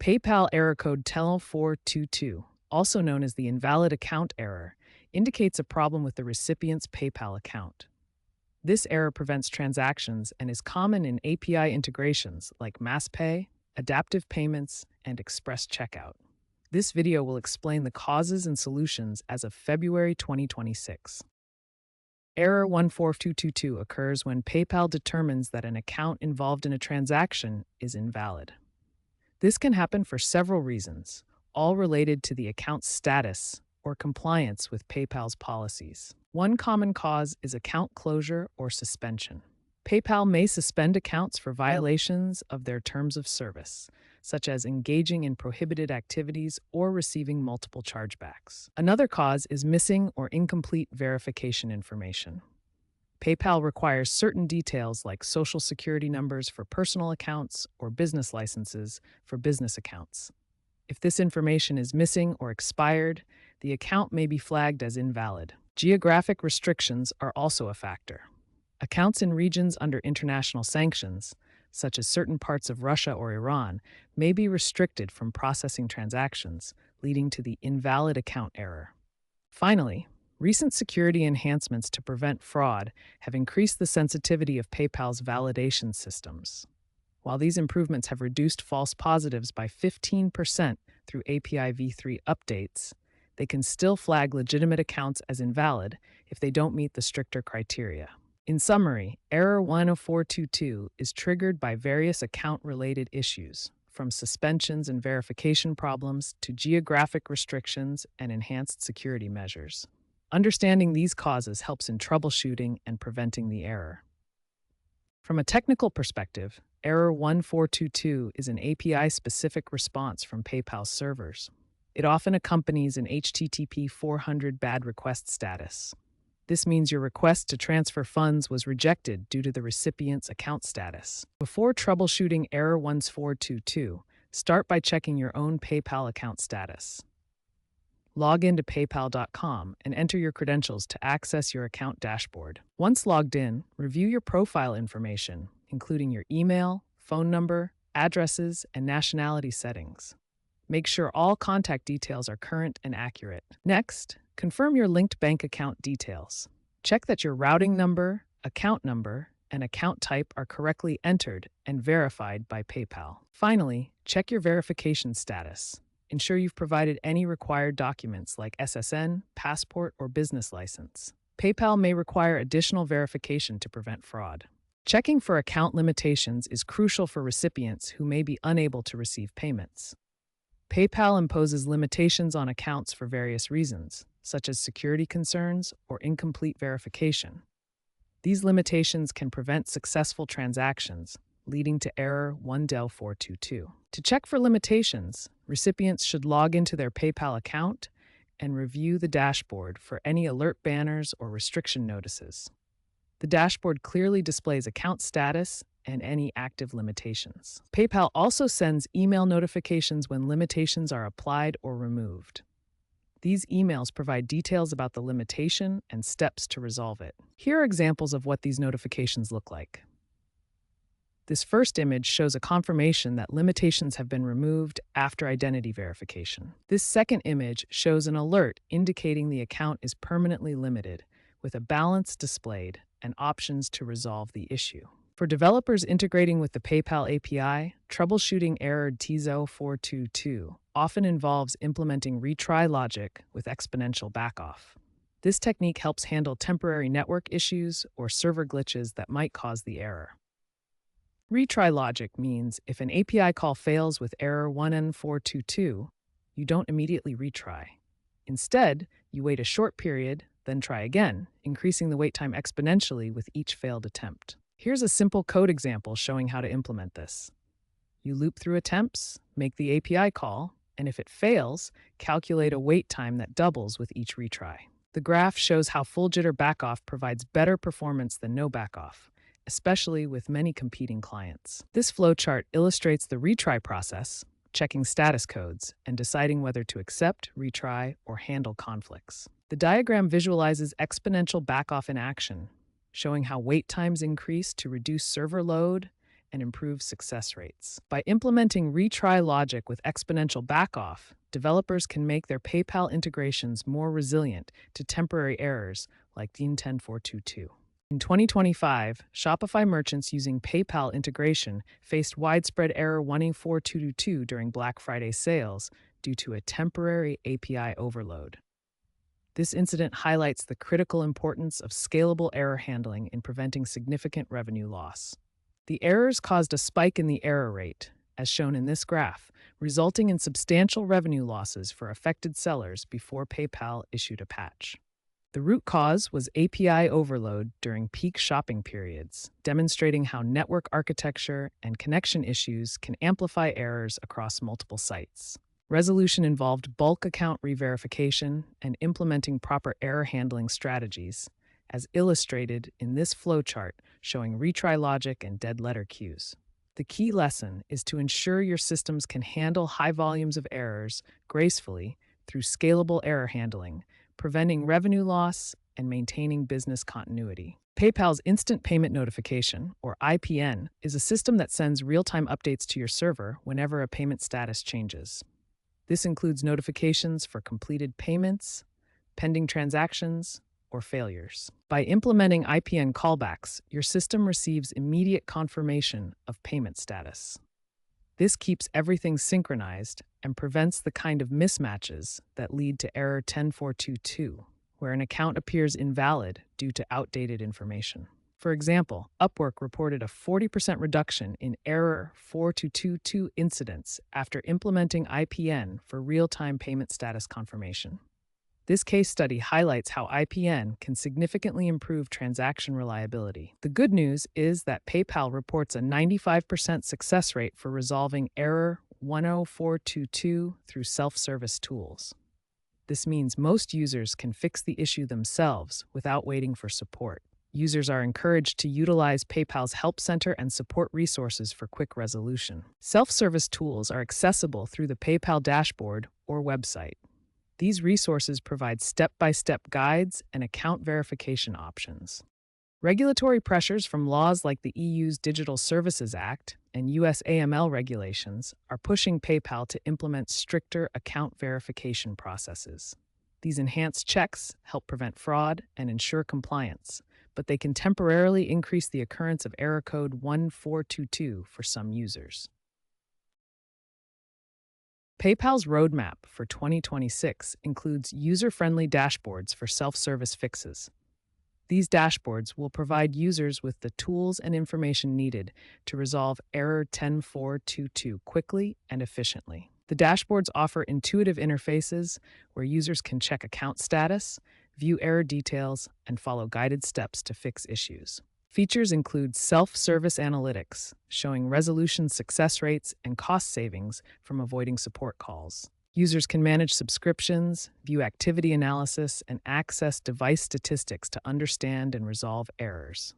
PayPal error code TEL422, also known as the invalid account error, indicates a problem with the recipient's PayPal account. This error prevents transactions and is common in API integrations like MassPay, adaptive payments, and express checkout. This video will explain the causes and solutions as of February 2026. Error 14222 occurs when PayPal determines that an account involved in a transaction is invalid. This can happen for several reasons, all related to the account's status or compliance with PayPal's policies. One common cause is account closure or suspension. PayPal may suspend accounts for violations of their terms of service, such as engaging in prohibited activities or receiving multiple chargebacks. Another cause is missing or incomplete verification information. PayPal requires certain details like social security numbers for personal accounts or business licenses for business accounts. If this information is missing or expired, the account may be flagged as invalid. Geographic restrictions are also a factor. Accounts in regions under international sanctions, such as certain parts of Russia or Iran, may be restricted from processing transactions, leading to the invalid account error. Finally, recent security enhancements to prevent fraud have increased the sensitivity of PayPal's validation systems. While these improvements have reduced false positives by 15% through API v3 updates, they can still flag legitimate accounts as invalid if they don't meet the stricter criteria. In summary, error 10422 is triggered by various account-related issues, from suspensions and verification problems to geographic restrictions and enhanced security measures. Understanding these causes helps in troubleshooting and preventing the error. From a technical perspective, error 1422 is an API-specific response from PayPal's servers. It often accompanies an HTTP 400 bad request status. This means your request to transfer funds was rejected due to the recipient's account status. Before troubleshooting error 1422, start by checking your own PayPal account status. Log into paypal.com and enter your credentials to access your account dashboard. Once logged in, review your profile information, including your email, phone number, addresses, and nationality settings. Make sure all contact details are current and accurate. Next, confirm your linked bank account details. Check that your routing number, and account type are correctly entered and verified by PayPal. Finally, check your verification status. Ensure you've provided any required documents like SSN, passport, or business license. PayPal may require additional verification to prevent fraud. Checking for account limitations is crucial for recipients who may be unable to receive payments. PayPal imposes limitations on accounts for various reasons, such as security concerns or incomplete verification. These limitations can prevent successful transactions, leading to error 1del422. To check for limitations, recipients should log into their PayPal account and review the dashboard for any alert banners or restriction notices. The dashboard clearly displays account status and any active limitations. PayPal also sends email notifications when limitations are applied or removed. These emails provide details about the limitation and steps to resolve it. Here are examples of what these notifications look like. This first image shows a confirmation that limitations have been removed after identity verification. This second image shows an alert indicating the account is permanently limited, with a balance displayed and options to resolve the issue. For developers integrating with the PayPal API, troubleshooting error TEL422 often involves implementing retry logic with exponential backoff. This technique helps handle temporary network issues or server glitches that might cause the error. Retry logic means if an API call fails with error 1N422, you don't immediately retry. Instead, you wait a short period, then try again, increasing the wait time exponentially with each failed attempt. Here's a simple code example showing how to implement this. You loop through attempts, make the API call, and if it fails, calculate a wait time that doubles with each retry. The graph shows how full jitter backoff provides better performance than no backoff, especially with many competing clients. This flowchart illustrates the retry process, checking status codes, and deciding whether to accept, retry, or handle conflicts. The diagram visualizes exponential backoff in action, showing how wait times increase to reduce server load and improve success rates. By implementing retry logic with exponential backoff, developers can make their PayPal integrations more resilient to temporary errors like DIN 10422. In 2025, Shopify merchants using PayPal integration faced widespread error 14222 during Black Friday sales due to a temporary API overload. This incident highlights the critical importance of scalable error handling in preventing significant revenue loss. The errors caused a spike in the error rate, as shown in this graph, resulting in substantial revenue losses for affected sellers before PayPal issued a patch. The root cause was API overload during peak shopping periods, demonstrating how network architecture and connection issues can amplify errors across multiple sites. Resolution involved bulk account re-verification and implementing proper error handling strategies, as illustrated in this flowchart showing retry logic and dead letter queues. The key lesson is to ensure your systems can handle high volumes of errors gracefully through scalable error handling, preventing revenue loss and maintaining business continuity. PayPal's Instant Payment Notification, or IPN, is a system that sends real-time updates to your server whenever a payment status changes. This includes notifications for completed payments, pending transactions, or failures. By implementing IPN callbacks, your system receives immediate confirmation of payment status. This keeps everything synchronized and prevents the kind of mismatches that lead to error 10422, where an account appears invalid due to outdated information. For example, Upwork reported a 40% reduction in error 4222 incidents after implementing IPN for real-time payment status confirmation. This case study highlights how IPN can significantly improve transaction reliability. The good news is that PayPal reports a 95% success rate for resolving error 10422 through self-service tools. This means most users can fix the issue themselves without waiting for support. Users are encouraged to utilize PayPal's Help Center and support resources for quick resolution. Self-service tools are accessible through the PayPal dashboard or website. These resources provide step-by-step guides and account verification options. Regulatory pressures from laws like the EU's Digital Services Act and US AML regulations are pushing PayPal to implement stricter account verification processes. These enhanced checks help prevent fraud and ensure compliance, but they can temporarily increase the occurrence of error code 1422 for some users. PayPal's roadmap for 2026 includes user-friendly dashboards for self-service fixes. These dashboards will provide users with the tools and information needed to resolve error 10422 quickly and efficiently. The dashboards offer intuitive interfaces where users can check account status, view error details, and follow guided steps to fix issues. Features include self-service analytics, showing resolution success rates and cost savings from avoiding support calls. Users can manage subscriptions, view activity analysis, and access device statistics to understand and resolve errors.